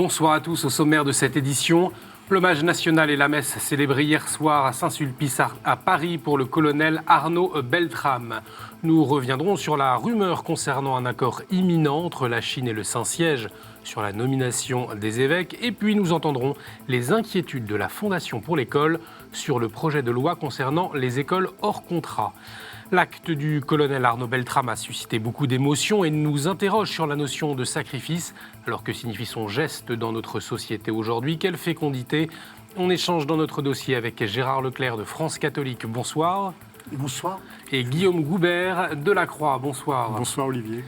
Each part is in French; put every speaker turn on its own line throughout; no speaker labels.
Bonsoir à tous. Au sommaire de cette édition, l'hommage national et la messe célébrée hier soir à Saint-Sulpice à Paris pour le colonel Arnaud Beltrame. Nous reviendrons sur la rumeur concernant un accord imminent entre la Chine et le Saint-Siège sur la nomination des évêques. Et puis nous entendrons les inquiétudes de la Fondation pour l'école sur le projet de loi concernant les écoles hors contrat. L'acte du colonel Arnaud Beltrame a suscité beaucoup d'émotions et nous interroge sur la notion de sacrifice. Alors que signifie son geste dans notre société aujourd'hui? Quelle fécondité? On échange dans notre dossier avec Gérard Leclerc de France Catholique. Bonsoir.
Bonsoir.
Et Guillaume Goubert de La Croix. Bonsoir.
Bonsoir Olivier.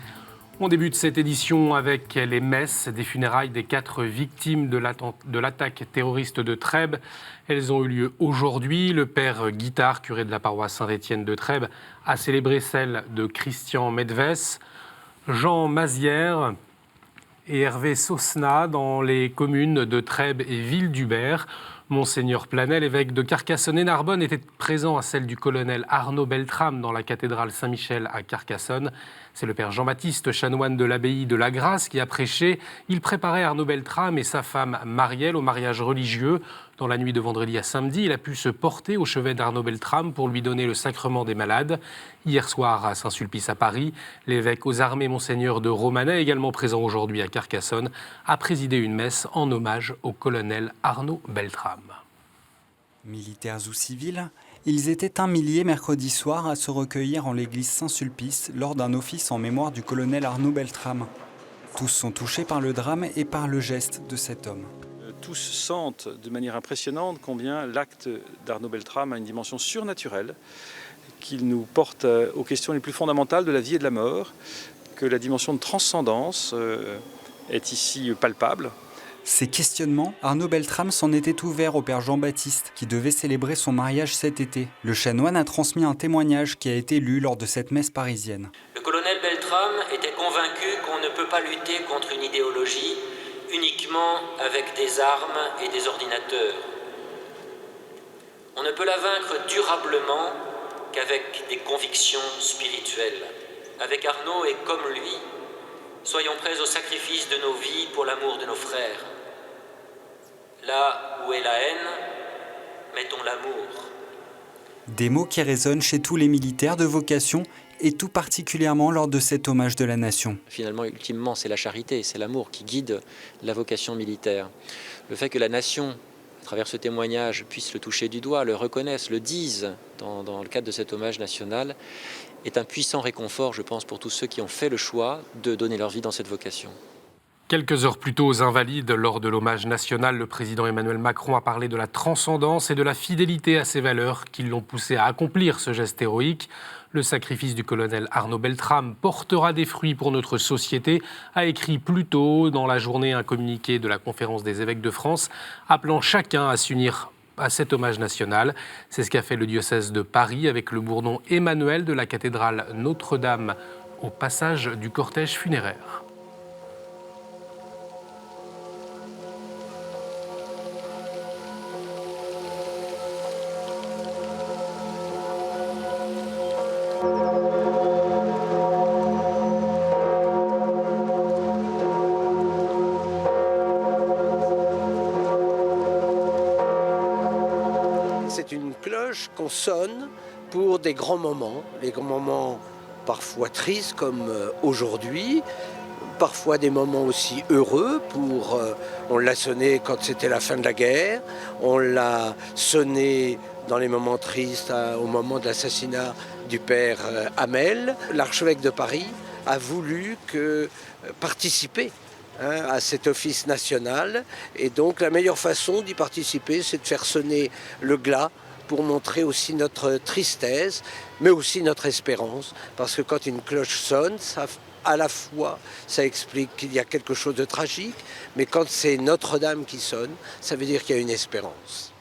On débute cette édition avec les messes des funérailles des 4 victimes de l'attaque terroriste de Trèbes. Elles ont eu lieu aujourd'hui. Le père Guittard, curé de la paroisse Saint-Étienne de Trèbes, a célébré celle de Christian Medves, Jean Mazière et Hervé Sosna dans les communes de Trèbes et Ville-d'Hubert. Monseigneur Planel, évêque de Carcassonne et Narbonne, était présent à celle du colonel Arnaud Beltrame dans la cathédrale Saint-Michel à Carcassonne. C'est le père Jean-Baptiste, chanoine de l'abbaye de la Grâce, qui a prêché. Il préparait Arnaud Beltrame et sa femme Marielle au mariage religieux. Dans la nuit de vendredi à samedi, il a pu se porter au chevet d'Arnaud Beltrame pour lui donner le sacrement des malades. Hier soir à Saint-Sulpice à Paris, l'évêque aux armées Monseigneur de Romanet, également présent aujourd'hui à Carcassonne, a présidé une messe en hommage au colonel Arnaud Beltrame.
Militaires ou civils, ils étaient 1 millier mercredi soir à se recueillir en l'église Saint-Sulpice lors d'un office en mémoire du colonel Arnaud Beltrame. Tous sont touchés par le drame et par le geste de cet homme.
Tous sentent de manière impressionnante combien l'acte d'Arnaud Beltrame a une dimension surnaturelle, qu'il nous porte aux questions les plus fondamentales de la vie et de la mort, que la dimension de transcendance est ici palpable.
Ces questionnements, Arnaud Beltrame s'en était ouvert au père Jean-Baptiste, qui devait célébrer son mariage cet été. Le chanoine a transmis un témoignage qui a été lu lors de cette messe parisienne.
Le colonel Beltrame était convaincu qu'on ne peut pas lutter contre une idéologie uniquement avec des armes et des ordinateurs. On ne peut la vaincre durablement qu'avec des convictions spirituelles. Avec Arnaud et comme lui, soyons prêts au sacrifice de nos vies pour l'amour de nos frères. Là où est la haine, mettons l'amour.
Des mots qui résonnent chez tous les militaires de vocation et tout particulièrement lors de cet hommage de la nation.
Finalement, ultimement, c'est la charité, c'est l'amour qui guide la vocation militaire. Le fait que la nation, à travers ce témoignage, puisse le toucher du doigt, le reconnaisse, le dise dans le cadre de cet hommage national, est un puissant réconfort, je pense, pour tous ceux qui ont fait le choix de donner leur vie dans cette vocation.
Quelques heures plus tôt aux Invalides, lors de l'hommage national, le président Emmanuel Macron a parlé de la transcendance et de la fidélité à ses valeurs qui l'ont poussé à accomplir ce geste héroïque. Le sacrifice du colonel Arnaud Beltrame portera des fruits pour notre société, a écrit plus tôt dans la journée un communiqué de la Conférence des évêques de France, appelant chacun à s'unir à cet hommage national. C'est ce qu'a fait le diocèse de Paris avec le bourdon Emmanuel de la cathédrale Notre-Dame au passage du cortège funéraire.
C'est une cloche qu'on sonne pour des grands moments, les grands moments parfois tristes comme aujourd'hui, parfois des moments aussi heureux. On l'a sonné quand c'était la fin de la guerre, on l'a sonné dans les moments tristes au moment de l'assassinat du père Hamel. L'archevêque de Paris a voulu participer à cet office national. Et donc la meilleure façon d'y participer, c'est de faire sonner le glas pour montrer aussi notre tristesse, mais aussi notre espérance. Parce que quand une cloche sonne, à la fois, ça explique qu'il y a quelque chose de tragique, mais quand c'est Notre-Dame qui sonne, ça veut dire qu'il y a une espérance.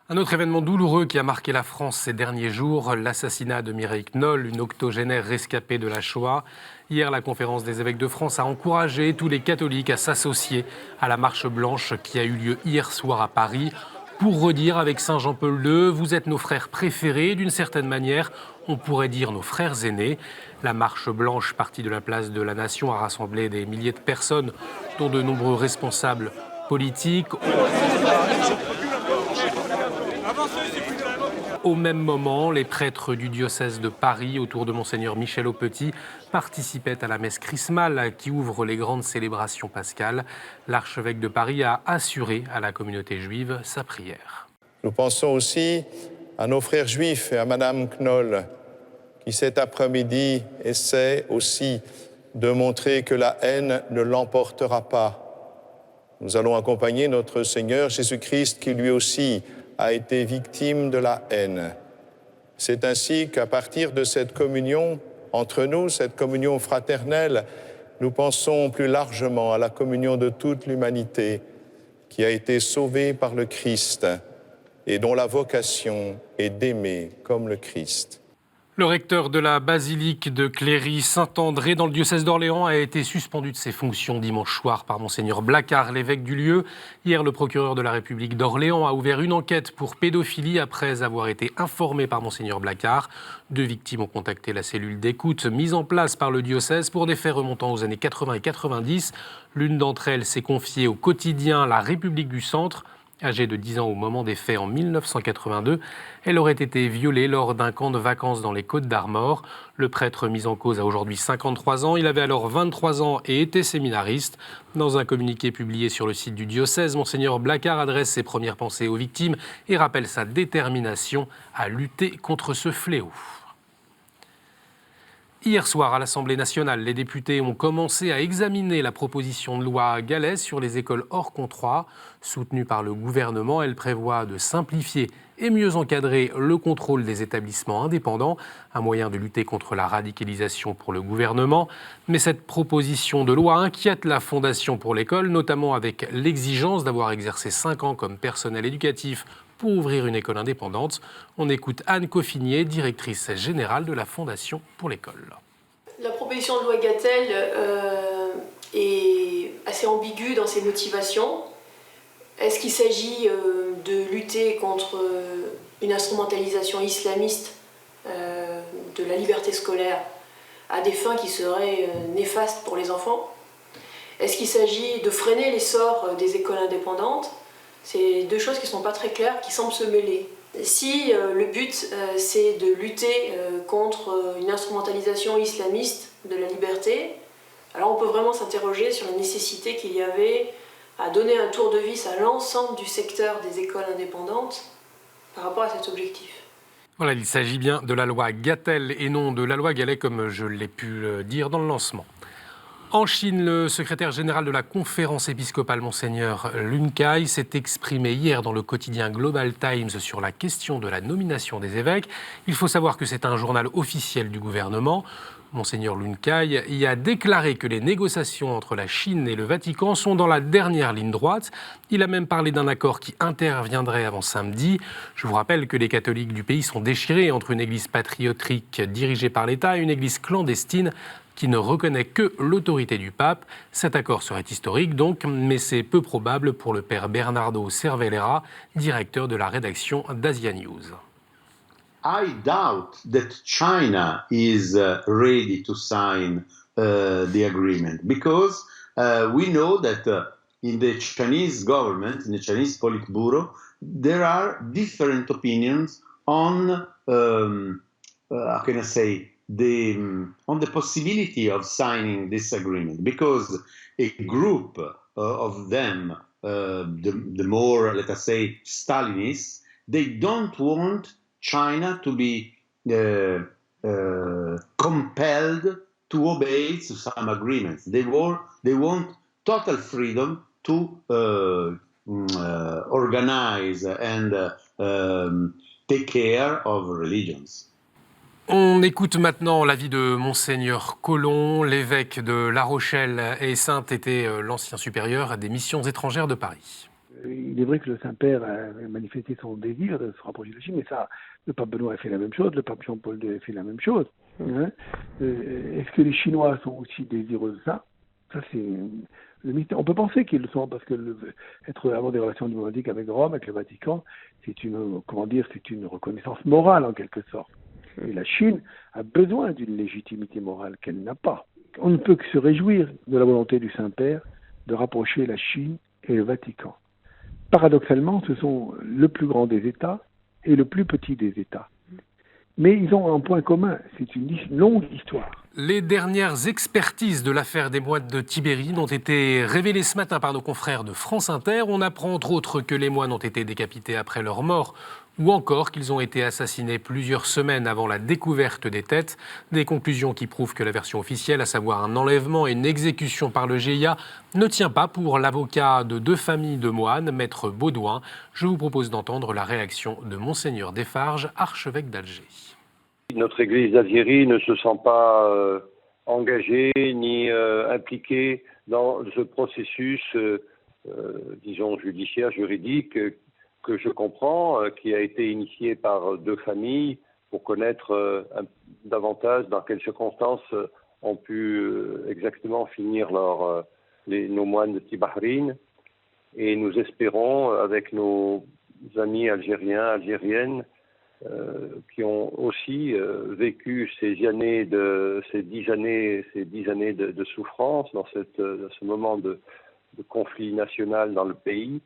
Un autre événement douloureux qui a marqué la France ces derniers jours, l'assassinat de Mireille Knoll, une octogénaire rescapée de la Shoah. Hier, la Conférence des évêques de France a encouragé tous les catholiques à s'associer à la marche blanche qui a eu lieu hier soir à Paris pour redire avec Saint Jean-Paul II, vous êtes nos frères préférés, d'une certaine manière, on pourrait dire nos frères aînés. La marche blanche partie de la place de la Nation a rassemblé des milliers de personnes, dont de nombreux responsables politique. Au même moment, les prêtres du diocèse de Paris, autour de Monseigneur Michel Aupetit, participaient à la messe chrismale qui ouvre les grandes célébrations pascales. L'archevêque de Paris a assuré à la communauté juive sa prière.
Nous pensons aussi à nos frères juifs et à Madame Knoll, qui cet après-midi essaie aussi de montrer que la haine ne l'emportera pas. Nous allons accompagner notre Seigneur Jésus-Christ qui lui aussi a été victime de la haine. C'est ainsi qu'à partir de cette communion entre nous, cette communion fraternelle, nous pensons plus largement à la communion de toute l'humanité qui a été sauvée par le Christ et dont la vocation est d'aimer comme le Christ.
Le recteur de la basilique de Cléry-Saint-André dans le diocèse d'Orléans a été suspendu de ses fonctions dimanche soir par Monseigneur Blacquart, l'évêque du lieu. Hier, le procureur de la République d'Orléans a ouvert une enquête pour pédophilie après avoir été informé par Monseigneur Blacquart. 2 victimes ont contacté la cellule d'écoute mise en place par le diocèse pour des faits remontant aux années 80 et 90. L'une d'entre elles s'est confiée au quotidien La République du Centre. Âgée de 10 ans au moment des faits en 1982, elle aurait été violée lors d'un camp de vacances dans les Côtes-d'Armor. Le prêtre mis en cause a aujourd'hui 53 ans. Il avait alors 23 ans et était séminariste. Dans un communiqué publié sur le site du diocèse, Monseigneur Blacquart adresse ses premières pensées aux victimes et rappelle sa détermination à lutter contre ce fléau. Hier soir, à l'Assemblée nationale, les députés ont commencé à examiner la proposition de loi Gallès sur les écoles hors contrat. Soutenue par le gouvernement, elle prévoit de simplifier et mieux encadrer le contrôle des établissements indépendants, un moyen de lutter contre la radicalisation pour le gouvernement. Mais cette proposition de loi inquiète la Fondation pour l'école, notamment avec l'exigence d'avoir exercé 5 ans comme personnel éducatif pour ouvrir une école indépendante. On écoute Anne Coffinier, directrice générale de la Fondation pour l'école.
La proposition de loi Gatel est assez ambiguë dans ses motivations. Est-ce qu'il s'agit de lutter contre une instrumentalisation islamiste de la liberté scolaire à des fins qui seraient néfastes pour les enfants? Est-ce qu'il s'agit de freiner l'essor des écoles indépendantes? C'est 2 choses qui ne sont pas très claires, qui semblent se mêler. Si le but c'est de lutter contre une instrumentalisation islamiste de la liberté, alors on peut vraiment s'interroger sur la nécessité qu'il y avait à donner un tour de vis à l'ensemble du secteur des écoles indépendantes par rapport à cet objectif.
Voilà, il s'agit bien de la loi Gatel et non de la loi Gallet, comme je l'ai pu le dire dans le lancement. En Chine, le secrétaire général de la conférence épiscopale, Monseigneur Lun Kai, s'est exprimé hier dans le quotidien Global Times sur la question de la nomination des évêques. Il faut savoir que c'est un journal officiel du gouvernement. Monseigneur Lun Kai y a déclaré que les négociations entre la Chine et le Vatican sont dans la dernière ligne droite. Il a même parlé d'un accord qui interviendrait avant samedi. Je vous rappelle que les catholiques du pays sont déchirés entre une église patriotique dirigée par l'État et une église clandestine qui ne reconnaît que l'autorité du pape. Cet accord serait historique donc, mais c'est peu probable pour le père Bernardo Cervellera, directeur de la rédaction d'Asia News.
I doubt that China is ready to sign the agreement because we know that in the Chinese government, in the Chinese Politburo, there are different opinions on, how can I say, on the possibility of signing this agreement, because a group of them, the more, let us say, Stalinists, they don't want China to be compelled to obey to some agreements. They want total freedom to organize and take care of religions.
On écoute maintenant l'avis de Monseigneur Collomb, l'évêque de La Rochelle et Sainte était l'ancien supérieur des missions étrangères de Paris.
Il est vrai que le Saint-Père a manifesté son désir de se rapprocher de la Chine, mais ça, le pape Benoît a fait la même chose, le pape Jean-Paul II a fait la même chose. Hein. Est-ce que les Chinois sont aussi désireux de ça? Ça, c'est le mystère. On peut penser qu'ils le sont, parce que avoir des relations diplomatiques avec Rome, avec le Vatican, c'est une reconnaissance morale en quelque sorte. Et la Chine a besoin d'une légitimité morale qu'elle n'a pas. On ne peut que se réjouir de la volonté du Saint-Père de rapprocher la Chine et le Vatican. Paradoxalement, ce sont le plus grand des États et le plus petit des États. Mais ils ont un point commun, c'est une longue histoire.
Les dernières expertises de l'affaire des moines de Tibérine ont été révélées ce matin par nos confrères de France Inter. On apprend entre autres que les moines ont été décapités après leur mort ou encore qu'ils ont été assassinés plusieurs semaines avant la découverte des têtes. Des conclusions qui prouvent que la version officielle, à savoir un enlèvement et une exécution par le GIA, ne tient pas pour l'avocat de 2 familles de moines, maître Baudouin. Je vous propose d'entendre la réaction de Monseigneur Desfarges, archevêque d'Alger.
Notre Église d'Algérie ne se sent pas engagée ni impliquée dans ce processus, disons, judiciaire, juridique, que je comprends, qui a été initié par 2 familles pour connaître davantage dans quelles circonstances ont pu exactement finir nos moines de Tibérine. Et nous espérons, avec nos amis algériens, algériennes, qui ont aussi vécu ces 10 années de souffrance dans ce moment de conflit national dans le pays,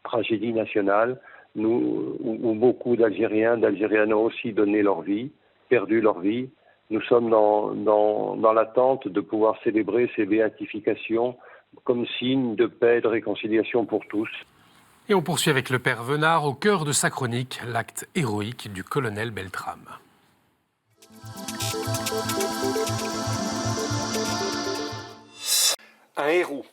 tragédie nationale, où beaucoup d'Algériens, d'Algériennes ont aussi donné leur vie, perdu leur vie. Nous sommes dans l'attente de pouvoir célébrer ces béatifications comme signe de paix et de réconciliation pour tous.
Et on poursuit avec le père Venard, au cœur de sa chronique, l'acte héroïque du colonel Beltrame.
Un héros.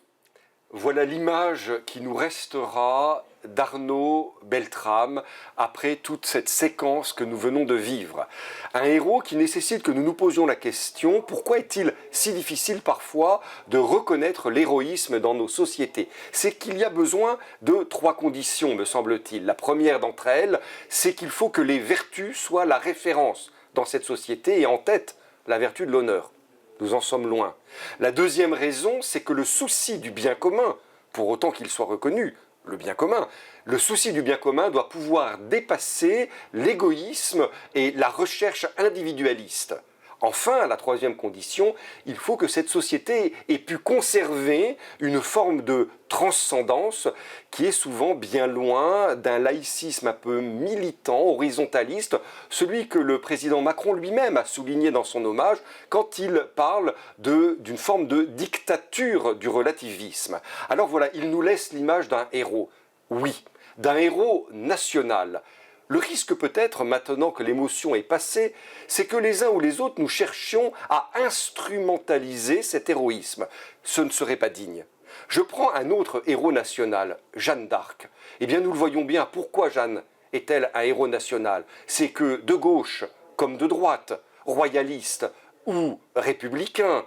Voilà l'image qui nous restera d'Arnaud Beltrame après toute cette séquence que nous venons de vivre. Un héros qui nécessite que nous nous posions la question: pourquoi est-il si difficile parfois de reconnaître l'héroïsme dans nos sociétés? C'est qu'il y a besoin de 3 conditions, me semble-t-il. La première d'entre elles, c'est qu'il faut que les vertus soient la référence dans cette société et en tête la vertu de l'honneur. Nous en sommes loin. La deuxième raison, c'est que le souci du bien commun, pour autant qu'il soit reconnu, le bien commun, le souci du bien commun doit pouvoir dépasser l'égoïsme et la recherche individualiste. Enfin, la troisième condition, il faut que cette société ait pu conserver une forme de transcendance qui est souvent bien loin d'un laïcisme un peu militant, horizontaliste, celui que le président Macron lui-même a souligné dans son hommage quand il parle d'une forme de dictature du relativisme. Alors voilà, il nous laisse l'image d'un héros, oui, d'un héros national. Le risque peut-être, maintenant que l'émotion est passée, c'est que les uns ou les autres nous cherchions à instrumentaliser cet héroïsme. Ce ne serait pas digne. Je prends un autre héros national, Jeanne d'Arc. Eh bien, nous le voyons bien. Pourquoi Jeanne est-elle un héros national? C'est que de gauche comme de droite, royalistes ou républicains,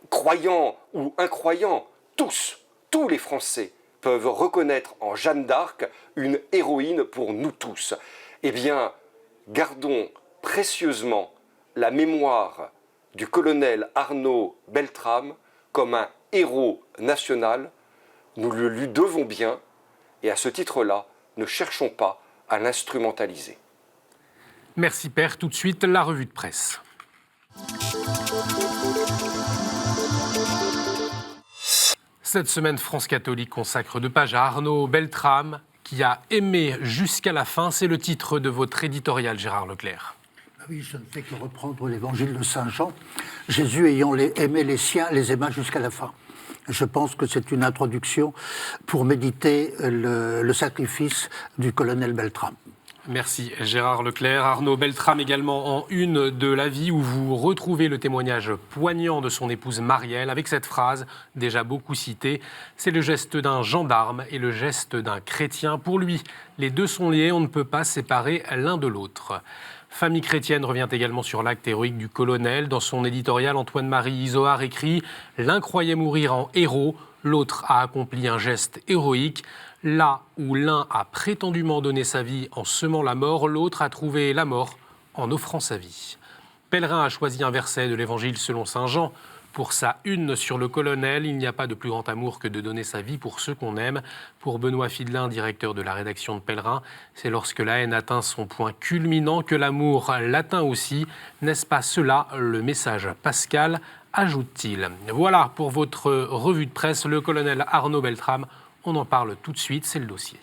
croyants ou incroyants, tous les Français peuvent reconnaître en Jeanne d'Arc une héroïne pour nous tous. Eh bien, gardons précieusement la mémoire du colonel Arnaud Beltrame comme un héros national. Nous le lui devons bien, et à ce titre-là, ne cherchons pas à l'instrumentaliser.
Merci Père. Tout de suite, la revue de presse. Cette semaine, France catholique consacre 2 pages à Arnaud Beltrame, qui a aimé jusqu'à la fin. C'est le titre de votre éditorial, Gérard Leclerc.
Oui, je ne fais que reprendre l'évangile de Saint Jean. Jésus, ayant aimé les siens, les aima jusqu'à la fin. Je pense que c'est une introduction pour méditer le sacrifice du colonel Beltrame.
Merci Gérard Leclerc. Arnaud Beltrame également en une de La Vie, où vous retrouvez le témoignage poignant de son épouse Marielle avec cette phrase déjà beaucoup citée: c'est le geste d'un gendarme et le geste d'un chrétien. Pour lui, les deux sont liés, on ne peut pas séparer l'un de l'autre. Famille chrétienne revient également sur l'acte héroïque du colonel. Dans son éditorial, Antoine-Marie Isoard écrit « L'un croyait mourir en héros, l'autre a accompli un geste héroïque. Là où l'un a prétendument donné sa vie en semant la mort, l'autre a trouvé la mort en offrant sa vie. » Pellerin a choisi un verset de l'Évangile selon saint Jean. Pour sa une sur le colonel, il n'y a pas de plus grand amour que de donner sa vie pour ceux qu'on aime. Pour Benoît Fidelin, directeur de la rédaction de Pellerin, c'est lorsque la haine atteint son point culminant que l'amour l'atteint aussi. N'est-ce pas cela le message pascal, ajoute-t-il. Voilà pour votre revue de presse, le colonel Arnaud Beltrame. On en parle tout de suite, c'est le dossier.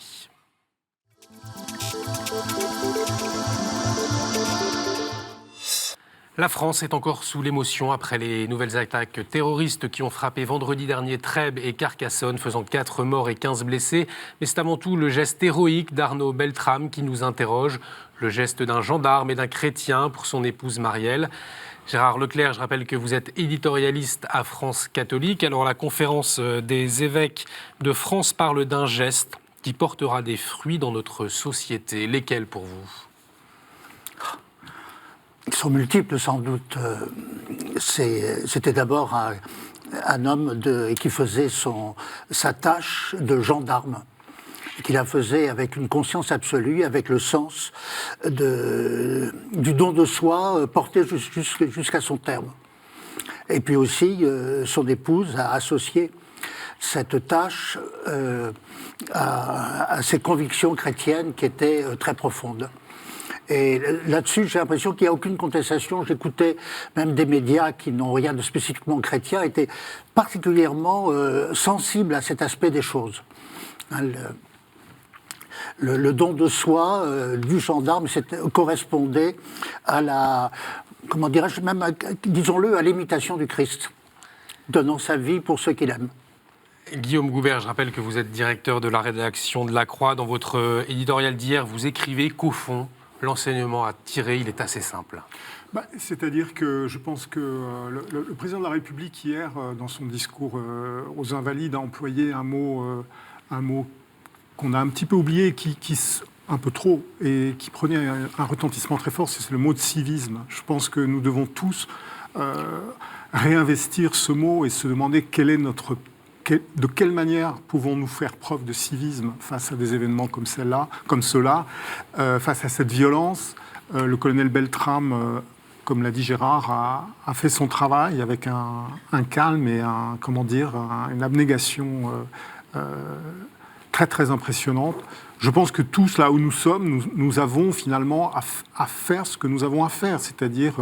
La France est encore sous l'émotion après les nouvelles attaques terroristes qui ont frappé vendredi dernier Trèbes et Carcassonne, faisant 4 morts et 15 blessés. Mais c'est avant tout le geste héroïque d'Arnaud Beltrame qui nous interroge, le geste d'un gendarme et d'un chrétien pour son épouse Marielle. Gérard Leclerc, je rappelle que vous êtes éditorialiste à France Catholique. Alors la conférence des évêques de France parle d'un geste qui portera des fruits dans notre société. Lesquels pour vous ?
Ils sont multiples sans doute. C'était d'abord un homme qui faisait sa tâche de gendarme, qui la faisait avec une conscience absolue, avec le sens du don de soi porté jusqu'à son terme. Et puis aussi, son épouse a associé cette tâche à ses convictions chrétiennes qui étaient très profondes. Et là-dessus, j'ai l'impression qu'il n'y a aucune contestation. J'écoutais même des médias qui n'ont rien de spécifiquement chrétien, étaient particulièrement sensibles à cet aspect des choses. Le don de soi du gendarme correspondait à comment dirais-je, même, disons-le, à l'imitation du Christ, donnant sa vie pour ceux qu'il aime.
Guillaume Goubert, je rappelle que vous êtes directeur de la rédaction de La Croix. Dans votre éditorial d'hier, vous écrivez qu'au fond, l'enseignement à tirer, il est assez simple.
C'est-à-dire que je pense que le président de la République, hier, dans son discours aux Invalides, a employé un mot qu'on a un petit peu oublié, un peu trop, et qui prenait un retentissement très fort, c'est le mot de civisme. Je pense que nous devons tous réinvestir ce mot et se demander de quelle manière pouvons-nous faire preuve de civisme face à des événements comme ceux-là, face à cette violence. Le colonel Beltrame, comme l'a dit Gérard, a fait son travail avec un calme et une abnégation très très impressionnante. Je pense que tous, là où nous sommes, nous avons finalement à faire ce que nous avons à faire, c'est-à-dire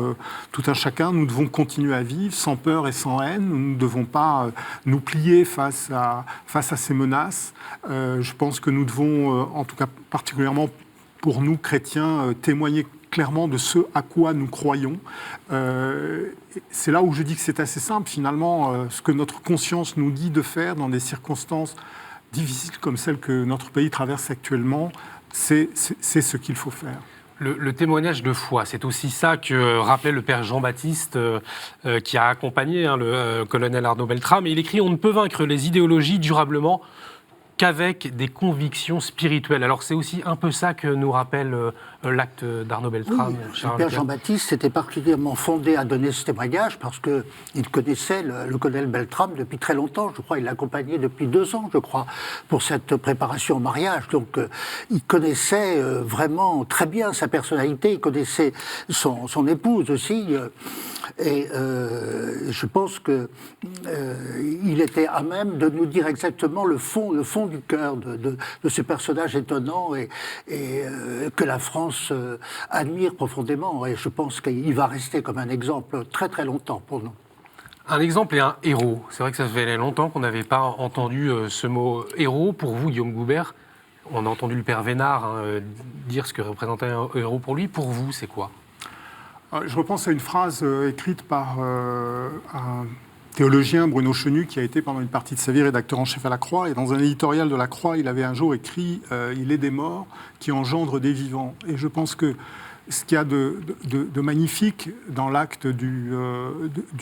tout un chacun, nous devons continuer à vivre sans peur et sans haine, nous ne devons pas nous plier face à ces menaces. Je pense que nous devons, en tout cas particulièrement pour nous chrétiens, témoigner clairement de ce à quoi nous croyons. C'est là où je dis que c'est assez simple, finalement, ce que notre conscience nous dit de faire dans des circonstances difficiles comme celles que notre pays traverse actuellement, c'est ce qu'il faut faire.
Le témoignage de foi, c'est aussi ça que rappelait le père Jean-Baptiste qui a accompagné le colonel Arnaud Beltrame. Et il écrit « On ne peut vaincre les idéologies durablement qu'avec des convictions spirituelles ». Alors c'est aussi un peu ça que nous rappelle l'acte d'Arnaud Beltrame.
Oui, le père Jean-Baptiste était particulièrement fondé à donner ce témoignage parce qu'il connaissait le colonel Beltrame depuis très longtemps. Je crois il l'accompagnait depuis 2 ans, je crois, pour cette préparation au mariage. Donc il connaissait vraiment très bien sa personnalité, il connaissait son épouse aussi. Et je pense qu'il était à même de nous dire exactement le fond du cœur de ce personnage étonnant et que la France admire profondément. Et je pense qu'il va rester comme un exemple très très longtemps pour nous.
Un exemple et un héros. C'est vrai que ça fait longtemps qu'on n'avait pas entendu ce mot héros. Pour vous, Guillaume Goubert, on a entendu le père Vénard dire ce que représentait un héros pour lui. Pour vous, c'est quoi ?
Je repense à une phrase écrite par un théologien, Bruno Chenu, qui a été pendant une partie de sa vie rédacteur en chef à La Croix. Et dans un éditorial de La Croix, il avait un jour écrit « Il est des morts qui engendrent des vivants ». Et je pense que ce qu'il y a de magnifique dans l'acte du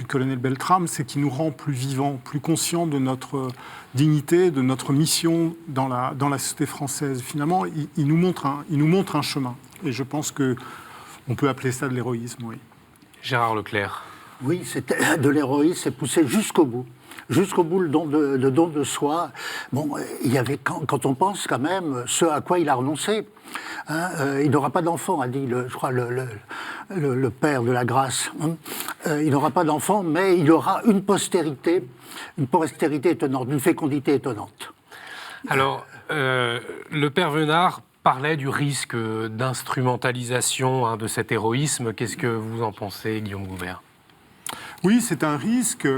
colonel Beltrame, c'est qu'il nous rend plus vivants, plus conscients de notre dignité, de notre mission dans la société française. Finalement, il nous montre un chemin. Et je pense que on peut appeler ça de l'héroïsme, oui.
Gérard Leclerc.
Oui, c'était de l'héroïsme, c'est poussé jusqu'au bout. Jusqu'au bout, le don de soi. Bon, il y avait, quand on pense quand même, ce à quoi il a renoncé. Il n'aura pas d'enfant, a dit, je crois, le père de la grâce. Il n'aura pas d'enfant, mais il aura une postérité étonnante, une fécondité étonnante.
Alors, le père Vénard parlait du risque d'instrumentalisation de cet héroïsme. Qu'est-ce que vous en pensez, Guillaume Goubert ?
Oui, c'est un risque.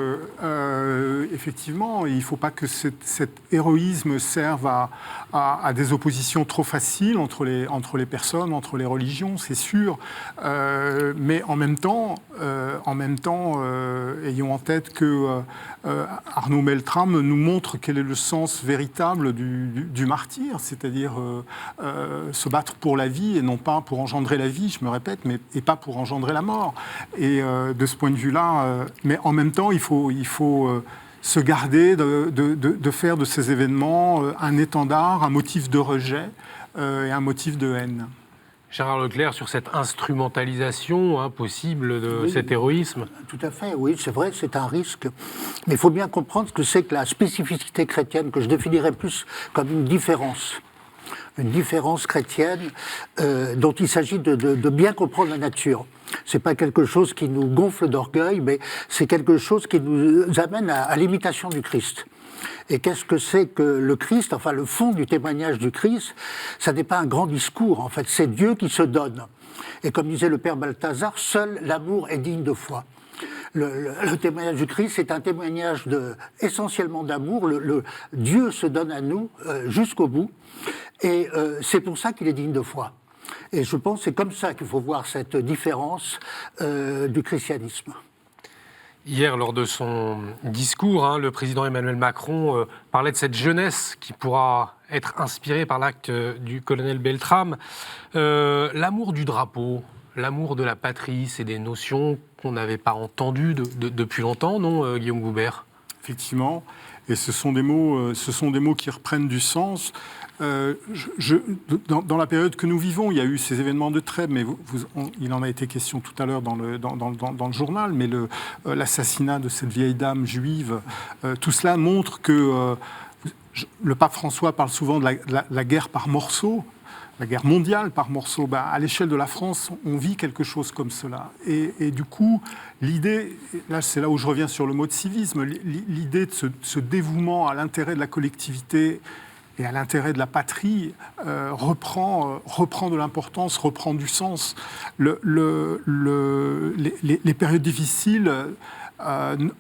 Effectivement, il ne faut pas que cet héroïsme serve à des oppositions trop faciles entre les personnes, entre les religions, c'est sûr. Mais en même temps, ayons en tête que Arnaud Beltrame nous montre quel est le sens véritable du martyr, c'est-à-dire se battre pour la vie et non pas pour engendrer la vie, je me répète, et pas pour engendrer la mort. Et de ce point de vue-là, mais en même temps, il faut se garder de faire de ces événements un étendard, un motif de rejet et un motif de haine.
Gérard Leclerc, sur cette instrumentalisation possible de cet héroïsme.
Tout à fait, oui, c'est vrai, c'est un risque. Mais il faut bien comprendre ce que c'est que la spécificité chrétienne, que je définirais plus comme une différence chrétienne dont il s'agit de bien comprendre la nature. C'est pas quelque chose qui nous gonfle d'orgueil, mais c'est quelque chose qui nous amène à l'imitation du Christ. Et qu'est-ce que c'est que le Christ, enfin le fond du témoignage du Christ, ça n'est pas un grand discours, en fait, c'est Dieu qui se donne. Et comme disait le père Balthazar, seul l'amour est digne de foi. Le témoignage du Christ, c'est un témoignage essentiellement d'amour. Dieu se donne à nous jusqu'au bout, et c'est pour ça qu'il est digne de foi. Et je pense que c'est comme ça qu'il faut voir cette différence du christianisme.
Hier, lors de son discours, le président Emmanuel Macron parlait de cette jeunesse qui pourra être inspirée par l'acte du colonel Beltrame. L'amour du drapeau, l'amour de la patrie, c'est des notions qu'on n'avait pas entendues depuis longtemps, non, Guillaume Goubert ?
Effectivement, et ce sont des mots qui reprennent du sens. Dans la période que nous vivons, il y a eu ces événements de Trèbes, mais il en a été question tout à l'heure dans le journal, mais l'assassinat de cette vieille dame juive, tout cela montre que le pape François parle souvent de la guerre par morceaux, la guerre mondiale par morceaux. À l'échelle de la France, on vit quelque chose comme cela. Et du coup, l'idée, là c'est là où je reviens sur le mot de civisme, l'idée de ce dévouement à l'intérêt de la collectivité et à l'intérêt de la patrie reprend de l'importance, reprend du sens. Les périodes difficiles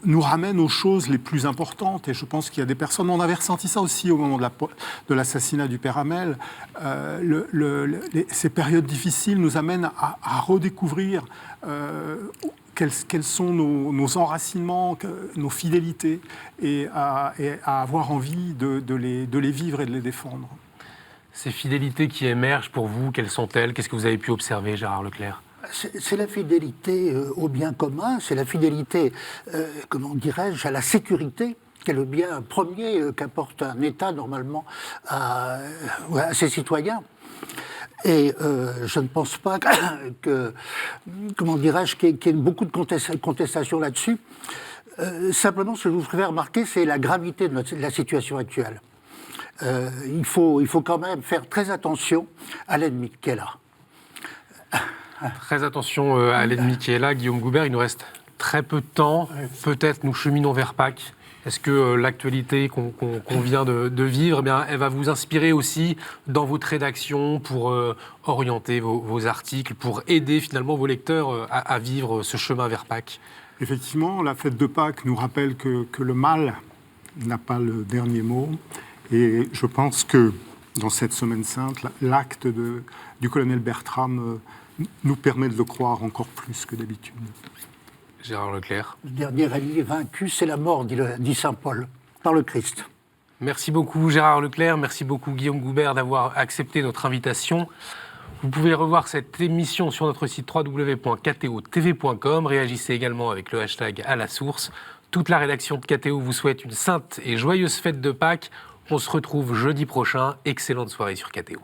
nous ramènent aux choses les plus importantes. Et je pense qu'il y a des personnes, on avait ressenti ça aussi au moment de l'assassinat du père Hamel. Ces périodes difficiles nous amènent à redécouvrir quels sont nos enracinements, nos fidélités, et à avoir envie de les vivre et de les défendre.
Ces fidélités qui émergent pour vous, quelles sont-elles ? Qu'est-ce que vous avez pu observer, Gérard Leclerc ?
C'est la fidélité au bien commun, c'est la fidélité, comment dirais-je, à la sécurité, qui est le bien premier qu'apporte un État normalement à ses citoyens. Et je ne pense pas comment dirais-je, qu'il y ait beaucoup de contestations là-dessus. Simplement, ce que je vous ferai remarquer, c'est la gravité de la situation actuelle. Il faut quand même faire très attention à l'ennemi qui est là.
Très attention à l'ennemi qui est là. Guillaume Goubert, il nous reste très peu de temps. Peut-être nous cheminons vers Pâques. Est-ce que l'actualité qu'on vient de vivre, elle va vous inspirer aussi dans votre rédaction pour orienter vos articles, pour aider finalement vos lecteurs à vivre ce chemin vers Pâques ?
Effectivement, la fête de Pâques nous rappelle que le mal n'a pas le dernier mot. Et je pense que dans cette Semaine Sainte, l'acte du colonel Beltrame nous permet de le croire encore plus que d'habitude.
Gérard Leclerc.
Le dernier ennemi vaincu, c'est la mort, dit saint Paul, par le Christ.
Merci beaucoup Gérard Leclerc, merci beaucoup Guillaume Goubert d'avoir accepté notre invitation. Vous pouvez revoir cette émission sur notre site www.ktotv.com. Réagissez également avec le hashtag à la source. Toute la rédaction de KTO vous souhaite une sainte et joyeuse fête de Pâques. On se retrouve jeudi prochain. Excellente soirée sur KTO.